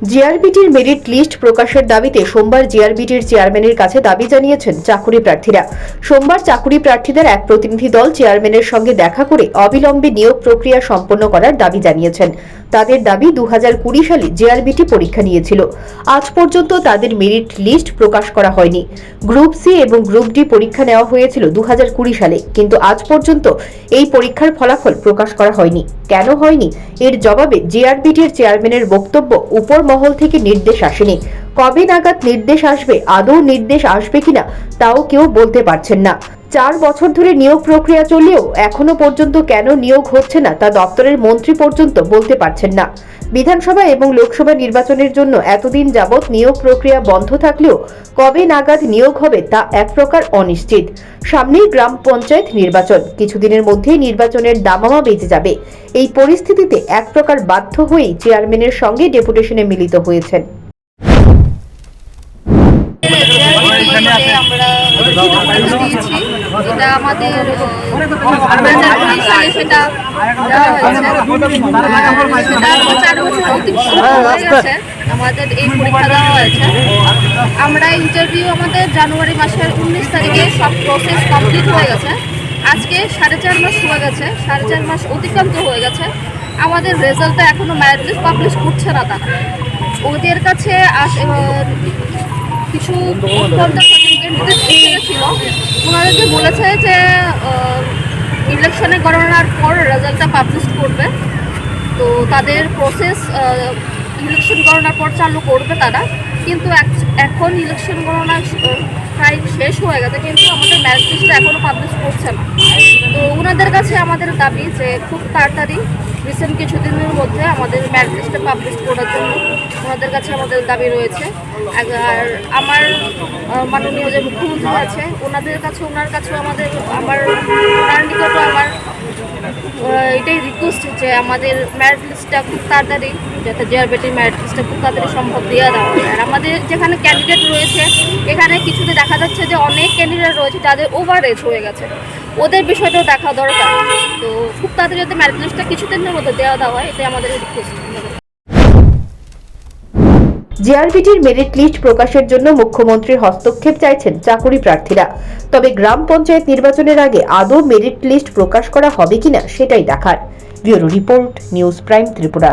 জিআরবিটির merit list প্রকাশের দাবিতে সোমবার জিআরবিটির চেয়ারম্যানের কাছে দাবি জানিয়েছেন চাকুরি প্রার্থীরা। সোমবার চাকুরি প্রার্থীদের এক প্রতিনিধি দল চেয়ারম্যানের সঙ্গে দেখা করে অবিলম্বে নিয়োগ প্রক্রিয়া সম্পন্ন করার দাবি জানিয়েছেন। তাদের দাবি 2020 সালে জিআরবিটি পরীক্ষা নিয়েছিল। আজ পর্যন্ত তাদের মেরিট লিস্ট প্রকাশ করা হয়নি। গ্রুপ সি এবং গ্রুপ ডি পরীক্ষা নেওয়া হয়েছিল 2020 সালে, কিন্তু আজ পর্যন্ত এই পরীক্ষার ফলাফল প্রকাশ করা হয়নি। কেন হয়নি এর জবাবে জিআরবিটির চেয়ারম্যানের বক্তব্য, উপর মহল থেকে নির্দেশ আসেনি। কবে নাগাদ নির্দেশ আসবে, আদৌ নির্দেশ আসবে কিনা তাও কেউ বলতে পারছেন না। 4 বছর ধরে নিয়োগ প্রক্রিয়া চললেও এখনো পর্যন্ত কেন নিয়োগ হচ্ছে না তা দপ্তরের মন্ত্রী পর্যন্ত বলতে পারছেন না। বিধানসভা এবং লোকসভা নির্বাচনের জন্য এতদিন যাবৎ নিয়োগ প্রক্রিয়া বন্ধ থাকলেও কবে নাগাদ নিয়োগ হবে তা এক প্রকার অনিশ্চিত। সামনেই গ্রাম পঞ্চায়েত নির্বাচন, কিছুদিনের মধ্যেই নির্বাচনের দামামা বেজে যাবে। এই পরিস্থিতিতে এক প্রকার বাধ্য হয়েই চেয়ারম্যানের সঙ্গে ডেপুটেশনে মিলিত হয়েছেন। এটা আমাদের সেটা আমাদের এই পরীক্ষা দেওয়া হয়েছে। আমরা ইন্টারভিউ আমাদের জানুয়ারি মাসের 19 তারিখে সব প্রসেস কমপ্লিট হয়ে গেছে। আজকে 4.5 মাস হয়ে গেছে, 4.5 মাস অতিক্রান্ত হয়ে গেছে। আমাদের রেজাল্টটা এখনো মেরিট লিস্ট পাবলিশ করছে না তারা। ওদের কাছে কিছু ছিল, ওনাদেরকে বলেছে যে ইলেকশনে গণনার পর রেজাল্টটা পাবলিশ করবে। তো তাদের প্রসেস ইলেকশন গণনার পর চালু করবে তারা, কিন্তু এখন ইলেকশন গণনা প্রায় শেষ হয়ে গেছে, কিন্তু আমাদের মেরিট লিস্টটা এখনও পাবলিশ করছে না। তো ওনাদের কাছে আমাদের দাবি যে খুব তাড়াতাড়ি রিসেন্ট কিছুদিনের মধ্যে আমাদের মেরিট লিস্টটা পাবলিশ করার জন্য ওনাদের কাছে আমাদের দাবি রয়েছে। আর আমার মাননীয় যে মুখ্যমন্ত্রী আছে ওনার কাছেও ওনার নিকটও আমার এটাই রিকোয়েস্ট যে আমাদের মেরিট লিস্টটা খুব তাড়াতাড়ি, যাতে জিআরবিটির মেরিট লিস্টটা খুব তাড়াতাড়ি সম্ভব দেওয়া দেওয়া হয়। আর আমাদের যেখানে ক্যান্ডিডেট রয়েছে এখানে কিছুতে দেখা যাচ্ছে যে অনেক ক্যান্ডিডেট রয়েছে যাদের ওভার এজ হয়ে গেছে, ওদের বিষয়টাও দেখা দরকার। তো খুব তাড়াতাড়ি যাতে মেরিট লিস্টটা কিছুদিনের মধ্যে দেওয়া হয়, এটাই আমাদের রিকোয়েস্ট। জিআরবিটির মেরিট লিস্ট প্রকাশের জন্য মুখ্যমন্ত্রীর হস্তক্ষেপ চাইছেন চাকুরি প্রার্থীরা। তবে গ্রাম পঞ্চায়েত নির্বাচনের আগে আদৌ মেরিট লিস্ট প্রকাশ করা হবে কিনা সেটাই দেখার। Bureau report, news prime Tripura.